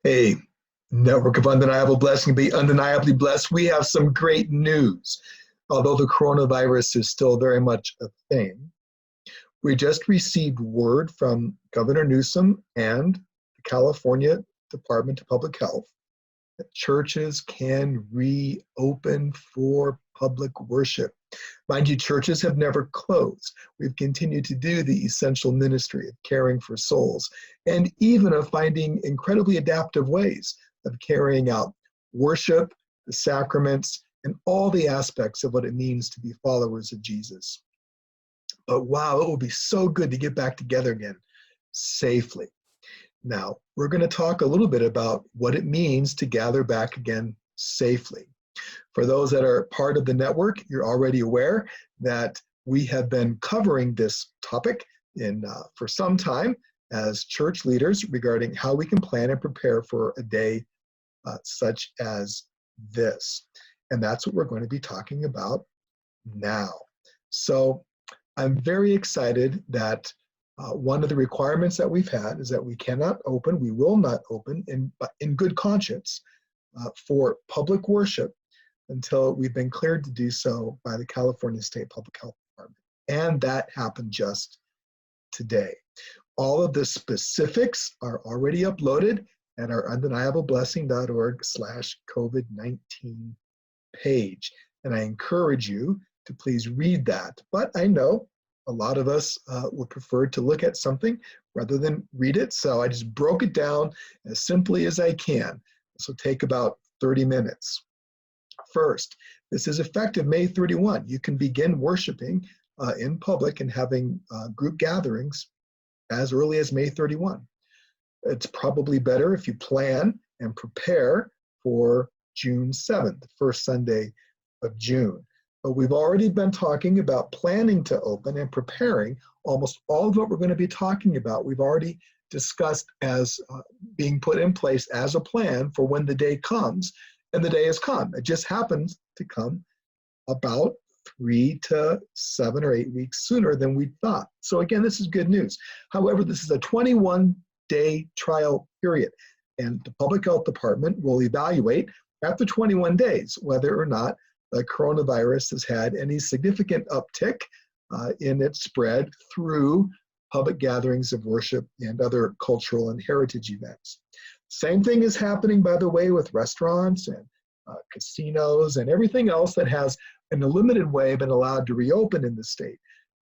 Hey, network of undeniable blessing, be undeniably blessed. We have some great news. Although the coronavirus is still very much a thing, we just received word from Governor Newsom and the California Department of Public Health that churches can reopen for public worship. Mind you, churches have never closed. We've continued to do the essential ministry of caring for souls and even of finding incredibly adaptive ways of carrying out worship, the sacraments, and all the aspects of what it means to be followers of Jesus. But wow, it will be so good to get back together again safely. Now, we're going to talk a little bit about what it means to gather back again safely. For those that are part of the network, you're already aware that we have been covering this topic for some time as church leaders regarding how we can plan and prepare for a day such as this. And that's what we're going to be talking about now. So I'm very excited that one of the requirements that we've had is that we will not open in good conscience for public worship until we've been cleared to do so by the California State Public Health Department. And that happened just today. All of the specifics are already uploaded at our undeniableblessing.org/COVID-19 page. And I encourage you to please read that. But I know a lot of us would prefer to look at something rather than read it. So I just broke it down as simply as I can. This will take about 30 minutes. First, this is effective May 31. You can begin worshiping in public and having group gatherings as early as May 31. It's probably better if you plan and prepare for June 7th, the first Sunday of June. But we've already been talking about planning to open and preparing. Almost all of what we're going to be talking about, we've already discussed as being put in place as a plan for when the day comes, and the day has come. It just happens to come about 3 to 7 or 8 weeks sooner than we thought. So again, this is good news. However, this is a 21-day trial period, and the Public Health Department will evaluate after 21 days whether or not the coronavirus has had any significant uptick in its spread through public gatherings of worship and other cultural and heritage events. Same thing is happening, by the way, with restaurants and casinos and everything else that has, in a limited way, been allowed to reopen in the state.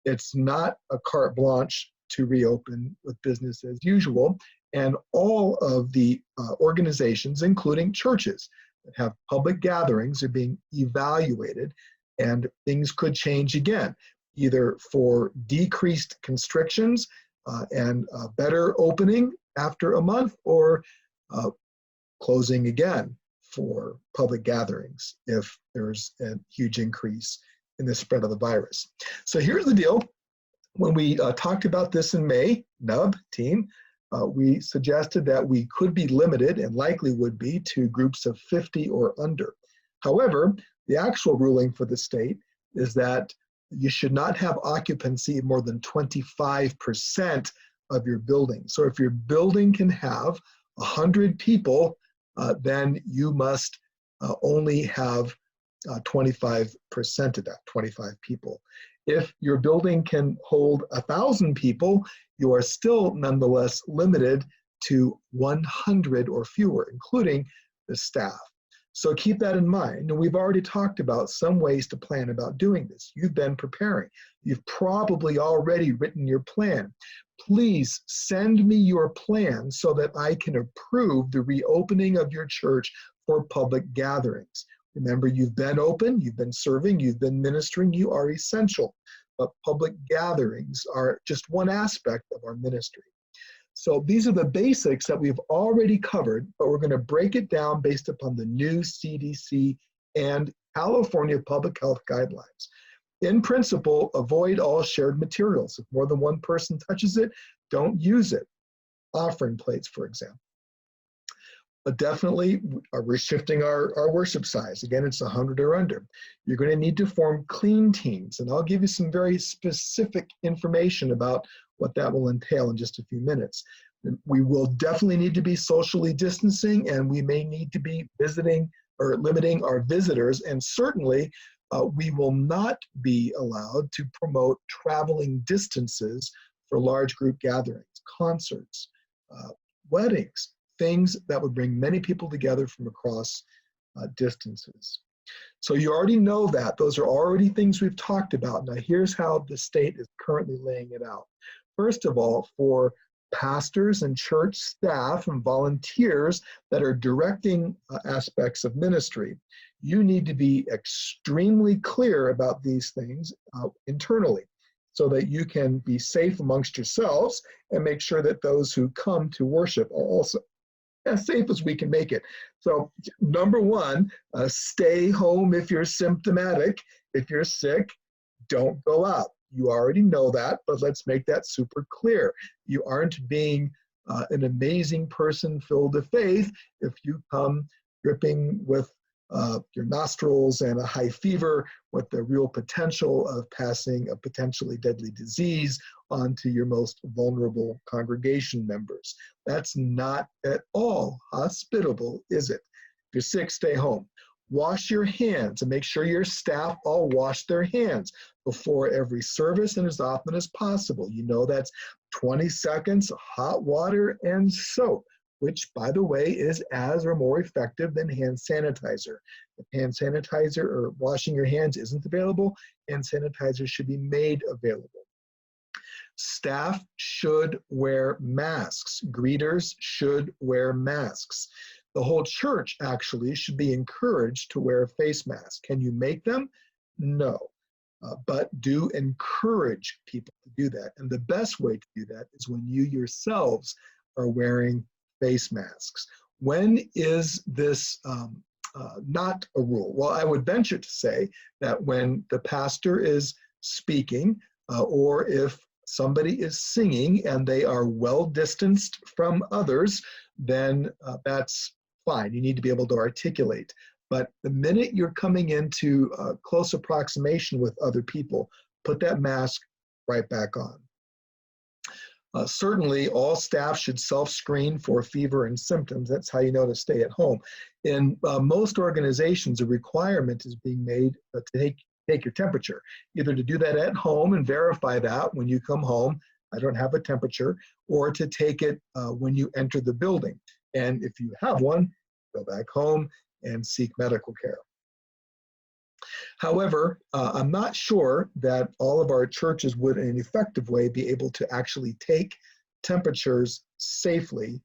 It's not a carte blanche to reopen with business as usual, and all of the organizations, including churches, that have public gatherings are being evaluated, and things could change again, either for decreased constrictions and better opening after a month, or closing again for public gatherings if there's a huge increase in the spread of the virus. So here's the deal. When we talked about this in May, NUB team, we suggested that we could be limited, and likely would be, to groups of 50 or under. However, the actual ruling for the state is that you should not have occupancy of more than 25% of your building. So if your building can have 100 people, then you must only have 25% of that, 25 people. If your building can hold 1,000 people, you are still nonetheless limited to 100 or fewer, including the staff. So keep that in mind. And we've already talked about some ways to plan about doing this. You've been preparing. You've probably already written your plan. Please send me your plan so that I can approve the reopening of your church for public gatherings. Remember, you've been open, you've been serving, you've been ministering, you are essential. But public gatherings are just one aspect of our ministry. So these are the basics that we've already covered, but we're going to break it down based upon the new CDC and California public health guidelines. In principle, avoid all shared materials. If more than one person touches it, don't use it. Offering plates, for example. But definitely, we're shifting our worship size. Again, it's 100 or under. You're going to need to form clean teams, and I'll give you some very specific information about what that will entail in just a few minutes. We will definitely need to be socially distancing, and we may need to be visiting or limiting our visitors, and certainly we will not be allowed to promote traveling distances for large group gatherings, concerts, weddings, things that would bring many people together from across distances. So you already know that. Those are already things we've talked about. Now here's how the state is currently laying it out. First of all, for pastors and church staff and volunteers that are directing aspects of ministry, you need to be extremely clear about these things internally so that you can be safe amongst yourselves and make sure that those who come to worship are also as safe as we can make it. So number one, stay home if you're symptomatic. If you're sick, don't go out. You already know that, but let's make that super clear. You aren't being an amazing person filled with faith if you come dripping with your nostrils and a high fever with the real potential of passing a potentially deadly disease onto your most vulnerable congregation members. That's not at all hospitable, is it? If you're sick, stay home. Wash your hands and make sure your staff all wash their hands before every service and as often as possible. You know that's 20 seconds, hot water, and soap, which, by the way, is as or more effective than hand sanitizer. If hand sanitizer or washing your hands isn't available, hand sanitizer should be made available. Staff should wear masks. Greeters should wear masks. The whole church actually should be encouraged to wear a face mask. Can you make them? No. But do encourage people to do that. And the best way to do that is when you yourselves are wearing face masks. When is this not a rule? Well, I would venture to say that when the pastor is speaking or if somebody is singing and they are well distanced from others, then that's fine. You need to be able to articulate. But the minute you're coming into close approximation with other people, put that mask right back on. Certainly, all staff should self-screen for fever and symptoms. That's how you know to stay at home. In most organizations, a requirement is being made to take your temperature, either to do that at home and verify that when you come home, I don't have a temperature, or to take it when you enter the building. And if you have one, go back home and seek medical care. However, I'm not sure that all of our churches would in an effective way be able to actually take temperatures safely,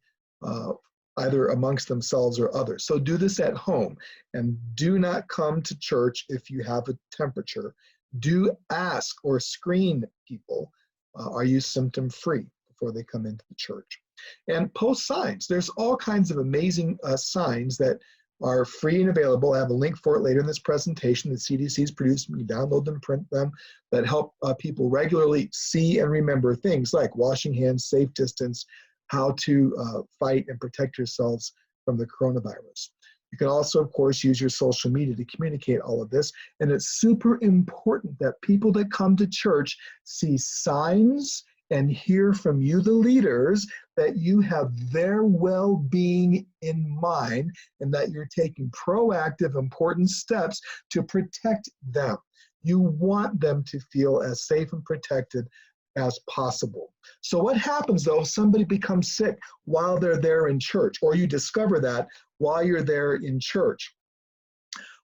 either amongst themselves or others. So do this at home and do not come to church if you have a temperature. Do ask or screen people, are you symptom free before they come into the church? And post signs. There's all kinds of amazing signs that are free and available. I have a link for it later in this presentation. The CDC's produced. You can download them, print them, that help people regularly see and remember things like washing hands, safe distance, how to fight and protect yourselves from the coronavirus. You can also, of course, use your social media to communicate all of this. And it's super important that people that come to church see signs and hear from you, the leaders, that you have their well-being in mind and that you're taking proactive, important steps to protect them. You want them to feel as safe and protected as possible. So what happens though if somebody becomes sick while they're there in church, or you discover that while you're there in church?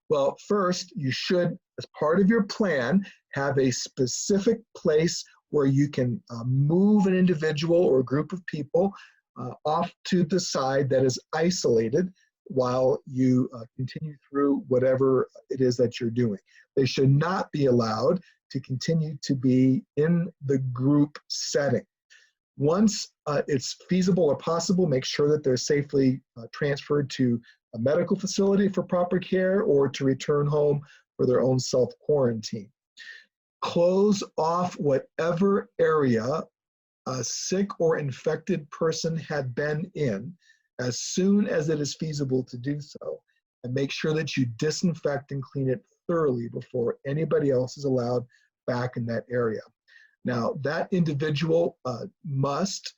Well, first, you should, as part of your plan, have a specific place where you can move an individual or a group of people off to the side that is isolated while you continue through whatever it is that you're doing. They should not be allowed to continue to be in the group setting. Once it's feasible or possible, make sure that they're safely transferred to a medical facility for proper care or to return home for their own self-quarantine. Close off whatever area a sick or infected person had been in as soon as it is feasible to do so, and make sure that you disinfect and clean it thoroughly before anybody else is allowed back in that area. Now, that individual must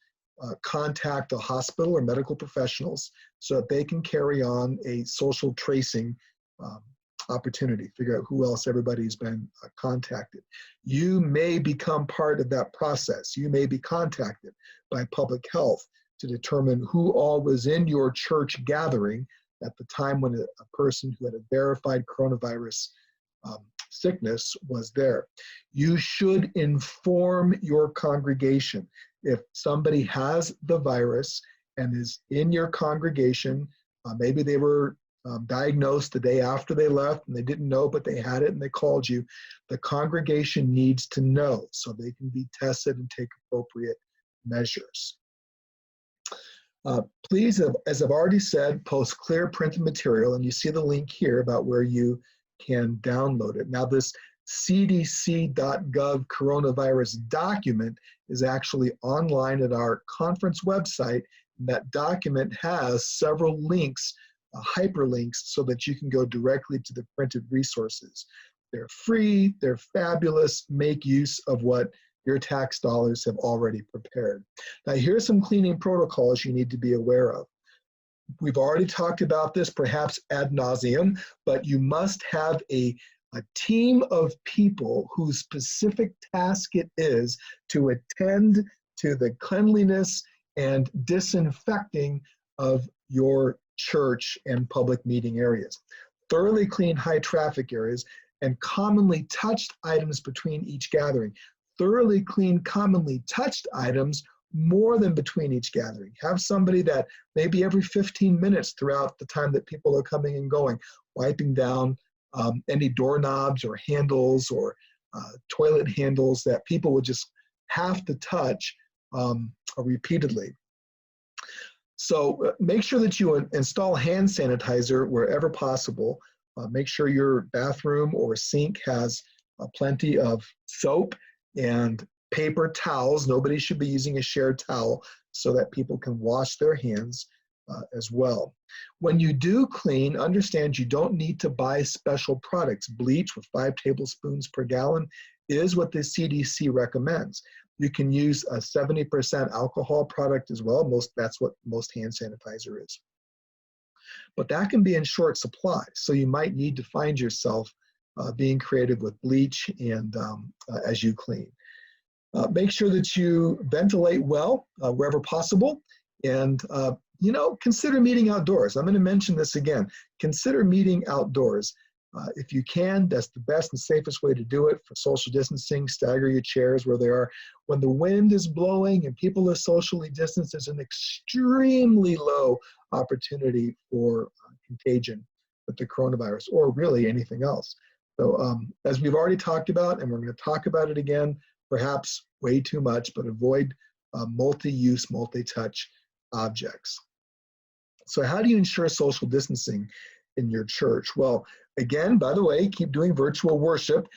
contact a hospital or medical professionals so that they can carry on a social tracing opportunity, figure out who else everybody's been contacted. You may become part of that process. You may be contacted by public health to determine who all was in your church gathering at the time when a person who had a verified coronavirus sickness was there. You should inform your congregation. If somebody has the virus and is in your congregation, maybe they were diagnosed the day after they left and they didn't know, but they had it and they called you, the congregation needs to know so they can be tested and take appropriate measures. Please, as I've already said, post clear printed material, and you see the link here about where you can download it. Now, this cdc.gov coronavirus document is actually online at our conference website. And that document has several links, hyperlinks, so that you can go directly to the printed resources. They're free, they're fabulous, make use of what your tax dollars have already prepared. Now, here's some cleaning protocols you need to be aware of. We've already talked about this, perhaps ad nauseum, but you must have a team of people whose specific task it is to attend to the cleanliness and disinfecting of your church and public meeting areas. Thoroughly clean high traffic areas and commonly touched items between each gathering. Thoroughly clean commonly touched items more than between each gathering. Have somebody that maybe every 15 minutes throughout the time that people are coming and going, wiping down any doorknobs or handles or toilet handles that people would just have to touch repeatedly. So make sure that you install hand sanitizer wherever possible. Make sure your bathroom or sink has plenty of soap and paper towels. Nobody should be using a shared towel so that people can wash their hands as well. When you do clean, understand you don't need to buy special products. Bleach with 5 tablespoons per gallon is what the CDC recommends. You can use a 70% alcohol product as well. That's what most hand sanitizer is. But that can be in short supply, so you might need to find yourself being creative with bleach and as you clean. Make sure that you ventilate well wherever possible, and consider meeting outdoors. I'm going to mention this again. Consider meeting outdoors. If you can, that's the best and safest way to do it for social distancing. Stagger your chairs where they are. When the wind is blowing and people are socially distanced, there's an extremely low opportunity for contagion with the coronavirus, or really anything else. So as we've already talked about, and we're going to talk about it again, perhaps way too much, but avoid multi-use, multi-touch objects. So how do you ensure social distancing in your church? Well, again, by the way, keep doing virtual worship.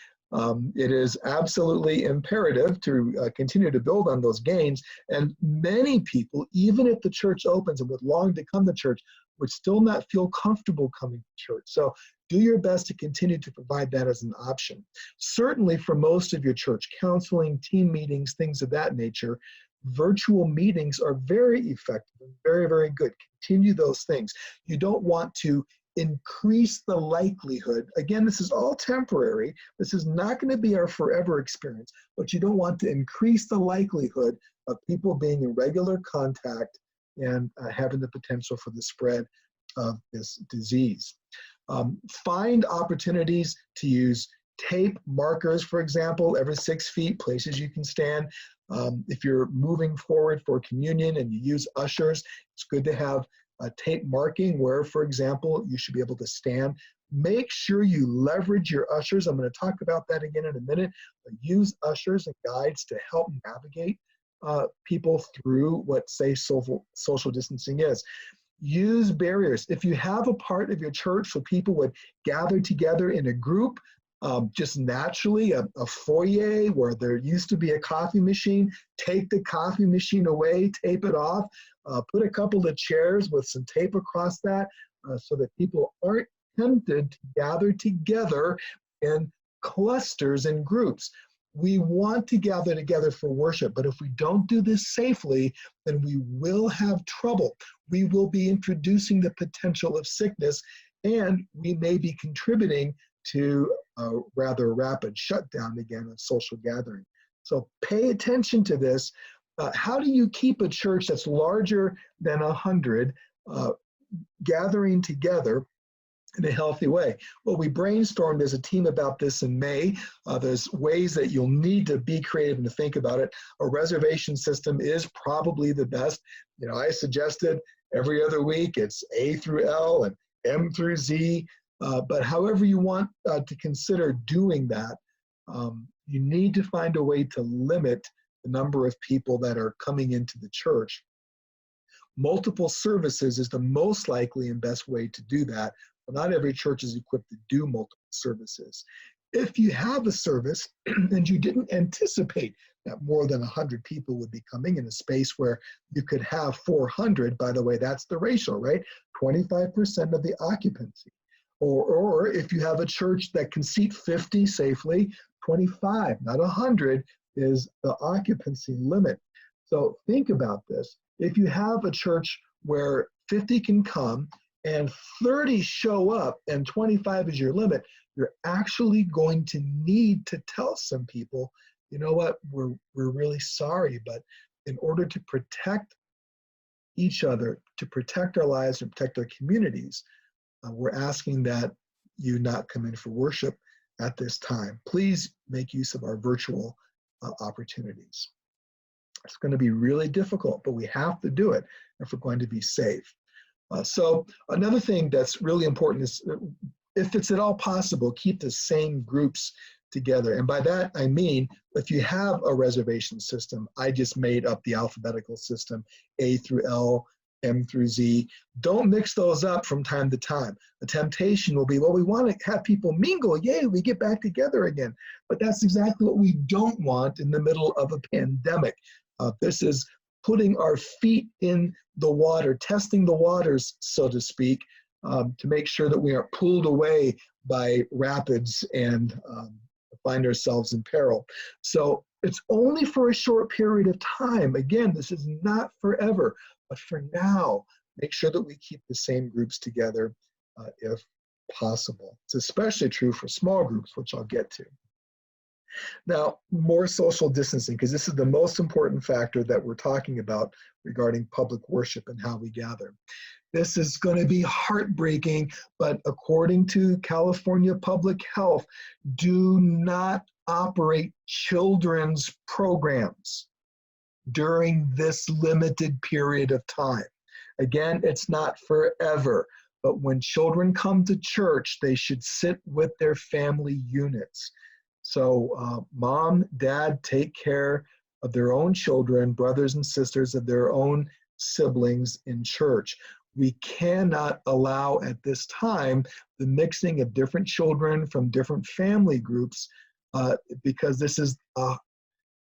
It is absolutely imperative to continue to build on those gains. And many people, even if the church opens and would long to come to church, would still not feel comfortable coming to church. So do your best to continue to provide that as an option. Certainly for most of your church, counseling, team meetings, things of that nature, virtual meetings are very effective and very, very good. Continue those things. You don't want to increase the likelihood. Again, this is all temporary. This is not going to be our forever experience, but you don't want to increase the likelihood of people being in regular contact and having the potential for the spread of this disease. Find opportunities to use tape markers, for example, every 6 feet, places you can stand. If you're moving forward for communion and you use ushers, it's good to have tape marking where, for example, you should be able to stand. Make sure you leverage your ushers. I'm going to talk about that again in a minute. But use ushers and guides to help navigate people through what, say, social distancing is. Use barriers. If you have a part of your church where people would gather together in a group, just naturally, a foyer where there used to be a coffee machine, take the coffee machine away, tape it off, put a couple of chairs with some tape across that so that people aren't tempted to gather together in clusters and groups. We want to gather together for worship, but if we don't do this safely, then we will have trouble. We will be introducing the potential of sickness, and we may be contributing to a rather rapid shutdown again of social gathering. So pay attention to this. How do you keep a church that's larger than 100 gathering together in a healthy way? Well, we brainstormed as a team about this in May. There's ways that you'll need to be creative and to think about it. A reservation system is probably the best. You know, I suggested every other week it's A through L and M through Z. But however you want to consider doing that, you need to find a way to limit the number of people that are coming into the church. Multiple services is the most likely and best way to do that. But not every church is equipped to do multiple services. If you have a service and you didn't anticipate that more than 100 people would be coming in a space where you could have 400, by the way, that's the ratio, right? 25% of the occupancy. Or if you have a church that can seat 50 safely, 25, not 100, is the occupancy limit. So think about this. If you have a church where 50 can come and 30 show up and 25 is your limit, you're actually going to need to tell some people, you know what, we're really sorry, but in order to protect each other, to protect our lives and protect our communities, we're asking that you not come in for worship at this time. Please make use of our virtual opportunities. It's going to be really difficult, but we have to do it if we're going to be safe. So another thing that's really important is, if it's at all possible, keep the same groups together. And by that, I mean, if you have a reservation system, I just made up the alphabetical system, A through L, M through Z. Don't mix those up from time to time. The temptation will be, well, we want to have people mingle. Yay, we get back together again. But that's exactly what we don't want in the middle of a pandemic. This is putting our feet in the water, testing the waters, so to speak, to make sure that we aren't pulled away by rapids and find ourselves in peril. So it's only for a short period of time. Again, this is not forever, but for now, make sure that we keep the same groups together if possible. It's especially true for small groups, which I'll get to. Now, more social distancing, because this is the most important factor that we're talking about regarding public worship and how we gather. This is going to be heartbreaking, but according to California Public Health, do not operate children's programs during this limited period of time. Again, it's not forever, but when children come to church, they should sit with their family units. So mom, dad, take care of their own children, brothers and sisters of their own siblings in church. We cannot allow at this time the mixing of different children from different family groups because this is an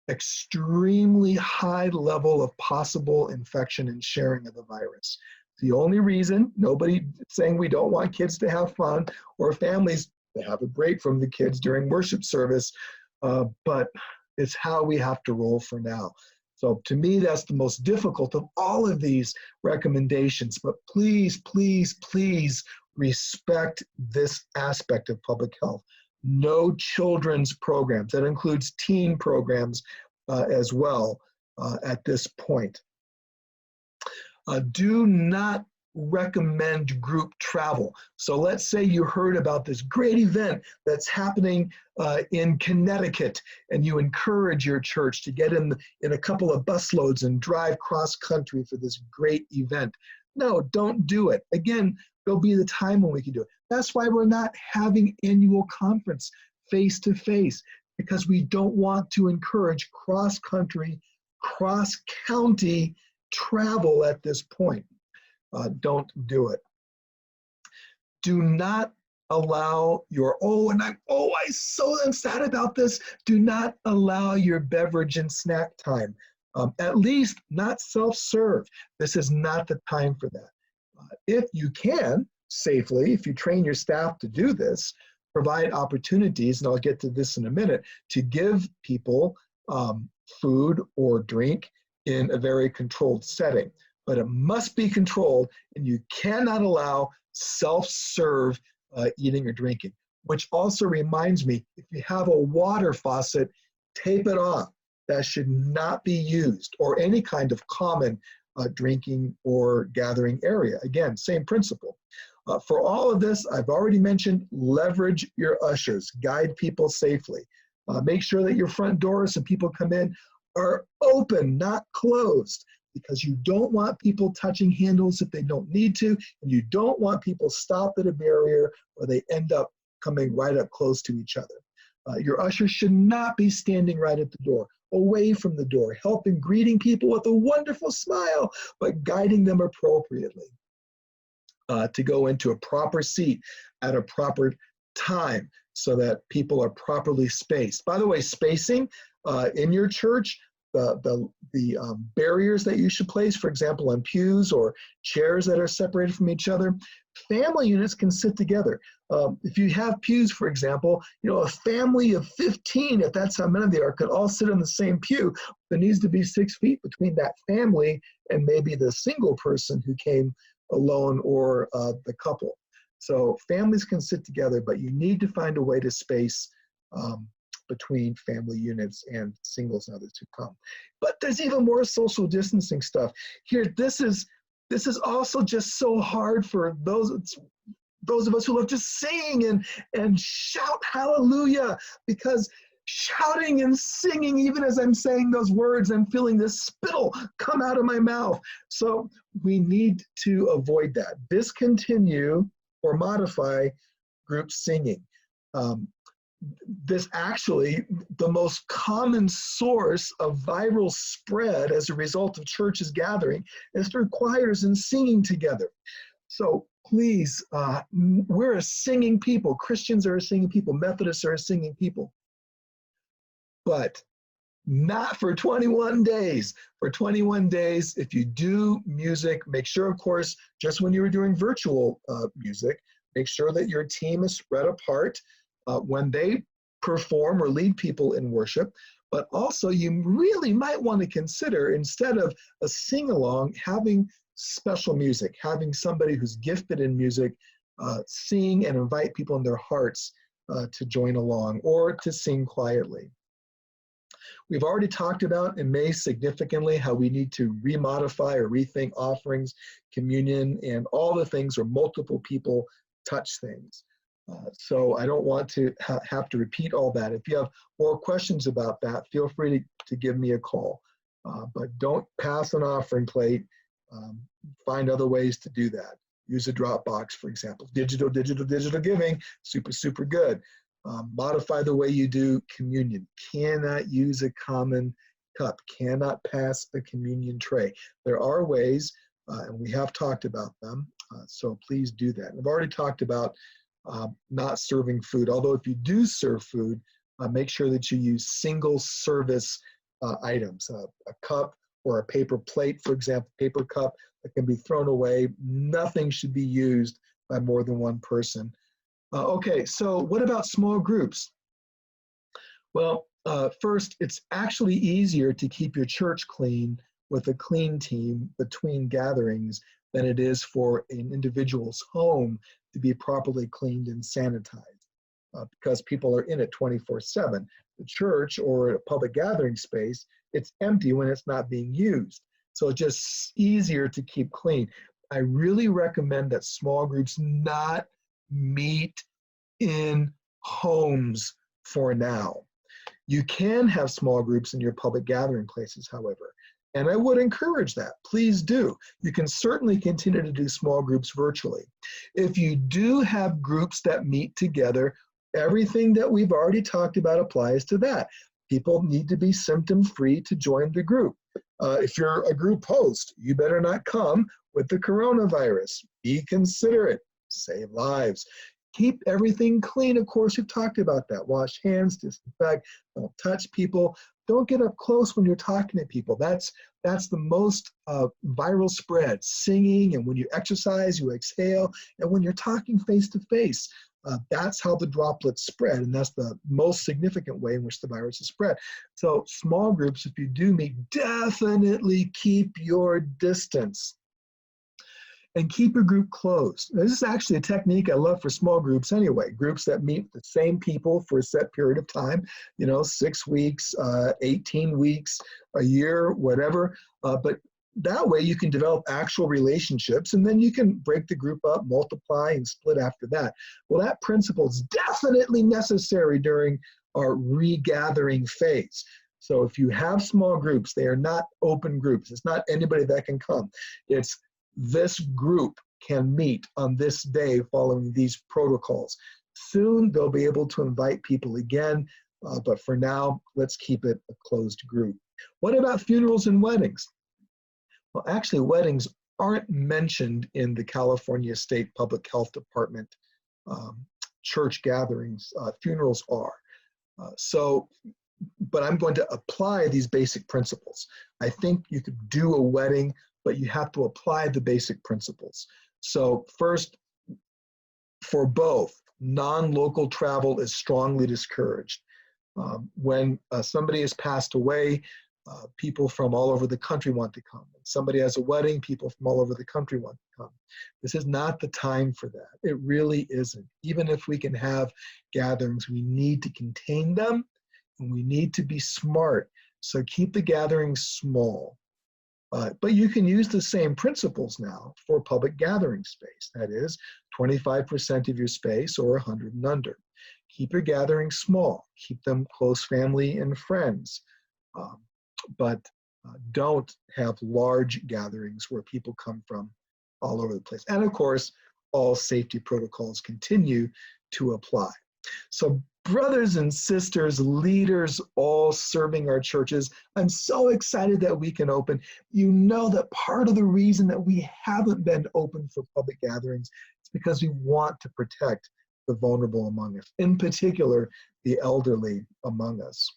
extremely high level of possible infection and sharing of the virus. The only reason, nobody saying we don't want kids to have fun or families to have a break from the kids during worship service, but it's how we have to roll for now. So to me, that's the most difficult of all of these recommendations, but please, please, please respect this aspect of public health. No children's programs. That includes teen programs as well at this point. Do not recommend group travel. So let's say you heard about this great event that's happening in Connecticut, and you encourage your church to get in a couple of busloads and drive cross country for this great event. No, don't do it. Again, there'll be the time when we can do it. That's why we're not having annual conference face-to-face, because we don't want to encourage cross-country, cross-county travel at this point. Don't do it. Do not allow your, I'm so sad about this. Do not allow your beverage and snack time. At least not self-serve. This is not the time for that. If you can safely, if you train your staff to do this, provide opportunities, and I'll get to this in a minute, to give people food or drink in a very controlled setting. But it must be controlled, and you cannot allow self-serve eating or drinking. Which also reminds me, if you have a water faucet, tape it off. That should not be used, or any kind of common drinking or gathering area. Again, same principle. For all of this, I've already mentioned, leverage your ushers, guide people safely. Make sure that your front doors when people come in are open, not closed, because you don't want people touching handles if they don't need to, and you don't want people stopped at a barrier where they end up coming right up close to each other. Your ushers should not be standing right at the door, away from the door, helping, greeting people with a wonderful smile, but guiding them appropriately to go into a proper seat at a proper time so that people are properly spaced. By the way, spacing in your church, the barriers that you should place, for example, on pews or chairs that are separated from each other, family units can sit together. If you have pews, for example, a family of 15, if that's how many there are, could all sit in the same pew. There needs to be 6 feet between that family and maybe the single person who came alone or the couple. So families can sit together, but you need to find a way to space between family units and singles and others who come. But there's even more social distancing stuff. Here, this is also just so hard for those of us who love to sing and shout hallelujah, because shouting and singing, even as I'm saying those words, I'm feeling this spittle come out of my mouth. So we need to avoid that. Discontinue or modify group singing. This actually, the most common source of viral spread as a result of churches gathering is through choirs and singing together. So please, we're a singing people. Christians are a singing people. Methodists are a singing people. But not for 21 days. For 21 days, if you do music, make sure, of course, just when you were doing virtual music, make sure that your team is spread apart when they perform or lead people in worship. But also, you really might want to consider, instead of a sing-along, having special music, having somebody who's gifted in music sing and invite people in their hearts to join along or to sing quietly. We've already talked about and may significantly how we need to remodify or rethink offerings, communion, and all the things where multiple people touch things. So I don't want to have to repeat all that. If you have more questions about that, feel free to give me a call. But don't pass an offering plate. Find other ways to do that. Use a Dropbox, for example. Digital giving, super good. Modify the way you do communion. Cannot use a common cup. Cannot pass a communion tray. There are ways, and we have talked about them, so please do that. I've already talked about not serving food, although if you do serve food, make sure that you use single service items, a cup or a paper plate, for example, paper cup that can be thrown away. Nothing should be used by more than one person. Okay, so what about small groups? Well, first, it's actually easier to keep your church clean with a clean team between gatherings than it is for an individual's home to be properly cleaned and sanitized because people are in it 24/7. The church or a public gathering space, it's empty when it's not being used. So it's just easier to keep clean. I really recommend that small groups not meet in homes for now. You can have small groups in your public gathering places, however, and I would encourage that. Please do. You can certainly continue to do small groups virtually. If you do have groups that meet together, everything that we've already talked about applies to that. People need to be symptom-free to join the group. If you're a group host, you better not come with the coronavirus. Be considerate. Save lives. Keep everything clean. Of course, we've talked about that. Wash hands, disinfect, don't touch people. Don't get up close when you're talking to people. That's the most viral spread. Singing, and when you exercise, you exhale. And when you're talking face to face, that's how the droplets spread. And that's the most significant way in which the virus is spread. So small groups, if you do meet, definitely keep your distance. And keep your group closed. This is actually a technique I love for small groups anyway. Groups that meet the same people for a set period of time, 6 weeks, 18 weeks, a year, whatever. But that way you can develop actual relationships, and then you can break the group up, multiply, and split after that. Well, that principle is definitely necessary during our regathering phase. So if you have small groups, they are not open groups. It's not anybody that can come. It's this group can meet on this day following these protocols. Soon they'll be able to invite people again, but for now, let's keep it a closed group. What about funerals and weddings? Well, actually, weddings aren't mentioned in the California State Public Health Department church gatherings. Funerals are. But I'm going to apply these basic principles. I think you could do a wedding, but you have to apply the basic principles. So first, for both, non-local travel is strongly discouraged. When somebody has passed away, people from all over the country want to come. When somebody has a wedding, people from all over the country want to come. This is not the time for that. It really isn't. Even if we can have gatherings, we need to contain them, and we need to be smart. So keep the gatherings small. But you can use the same principles now for public gathering space. That is 25% of your space or 100 and under. Keep your gatherings small. Keep them close family and friends. But don't have large gatherings where people come from all over the place. And of course, all safety protocols continue to apply. So brothers and sisters, leaders, all serving our churches, I'm so excited that we can open. You know that part of the reason that we haven't been open for public gatherings is because we want to protect the vulnerable among us, in particular, the elderly among us,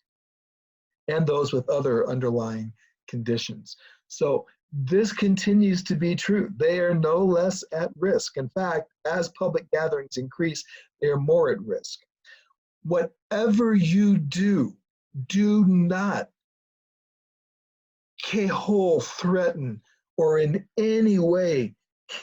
and those with other underlying conditions. So this continues to be true. They are no less at risk. In fact, as public gatherings increase, they are more at risk. Whatever you do, do not cajole, threaten, or in any way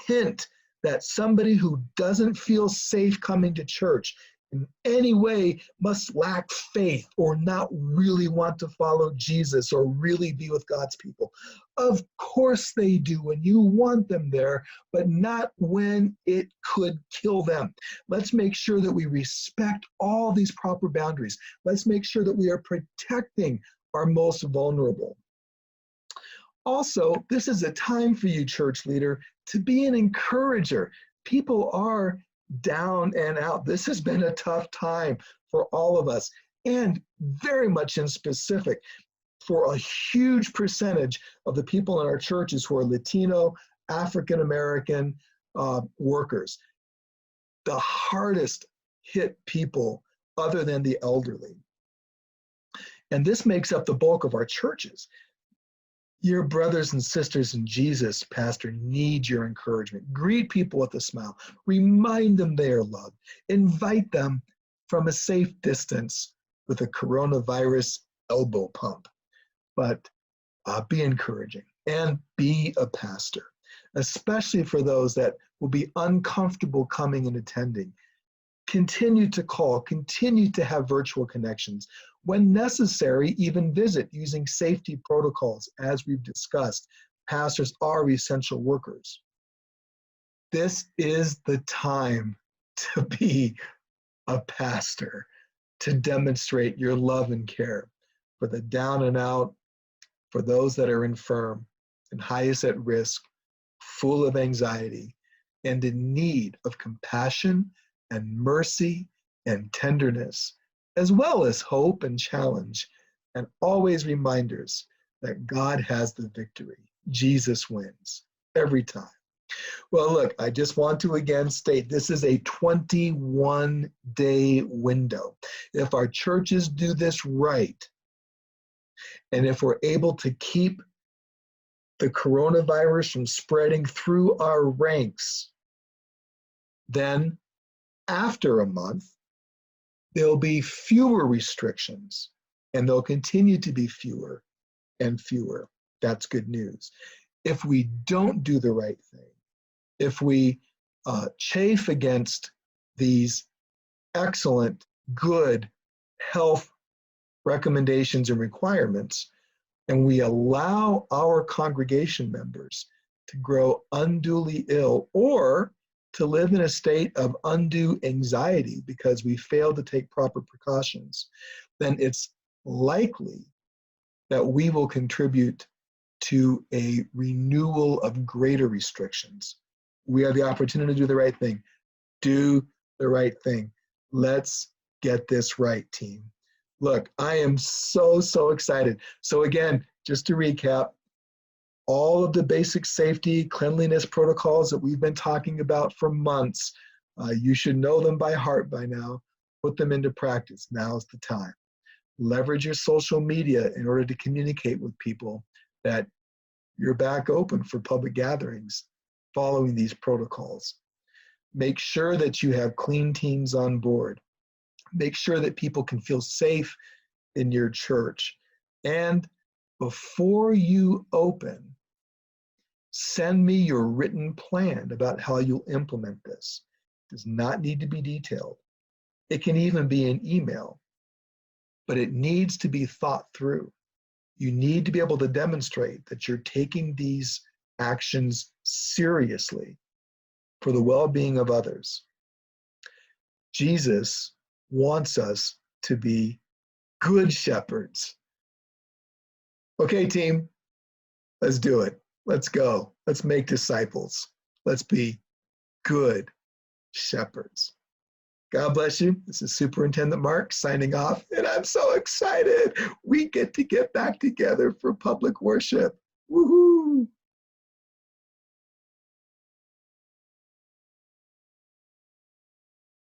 hint that somebody who doesn't feel safe coming to church in any way must lack faith or not really want to follow Jesus or really be with God's people. Of course they do, and you want them there, but not when it could kill them. Let's make sure that we respect all these proper boundaries. Let's make sure that we are protecting our most vulnerable. Also, this is a time for you, church leader, to be an encourager. People are down and out. This has been a tough time for all of us, and very much in specific for a huge percentage of the people in our churches who are Latino, African American workers. The hardest hit people other than the elderly. And this makes up the bulk of our churches. Your brothers and sisters in Jesus, Pastor, need your encouragement. Greet people with a smile. Remind them they are loved. Invite them from a safe distance with a coronavirus elbow pump. But be encouraging and be a pastor, especially for those that will be uncomfortable coming and attending. Continue to call, continue to have virtual connections. When necessary, even visit using safety protocols, as we've discussed. Pastors are essential workers. This is the time to be a pastor, to demonstrate your love and care for the down and out, for those that are infirm and highest at risk, full of anxiety, and in need of compassion and mercy and tenderness, as well as hope and challenge, and always reminders that God has the victory. Jesus wins every time. Well, look, I just want to again state this is a 21-day window. If our churches do this right, And if we're able to keep the coronavirus from spreading through our ranks, then after a month, there'll be fewer restrictions, and there'll continue to be fewer and fewer. That's good news. If we don't do the right thing, if we chafe against these excellent, good health recommendations and requirements, and we allow our congregation members to grow unduly ill or to live in a state of undue anxiety because we fail to take proper precautions, then it's likely that we will contribute to a renewal of greater restrictions. We have the opportunity to do the right thing. Do the right thing. Let's get this right, team. Look, I am so excited. So again, just to recap, all of the basic safety, cleanliness protocols that we've been talking about for months, you should know them by heart by now. Put them into practice. Now's the time. Leverage your social media in order to communicate with people that you're back open for public gatherings following these protocols. Make sure that you have clean teams on board. Make sure that people can feel safe in your church. And before you open, send me your written plan about how you'll implement this. It does not need to be detailed. It can even be an email, but it needs to be thought through. You need to be able to demonstrate that you're taking these actions seriously for the well-being of others. Jesus wants us to be good shepherds. Okay, team, let's do it. Let's go. Let's make disciples. Let's be good shepherds. God bless you. This is Superintendent Mark signing off, and I'm so excited. We get to get back together for public worship.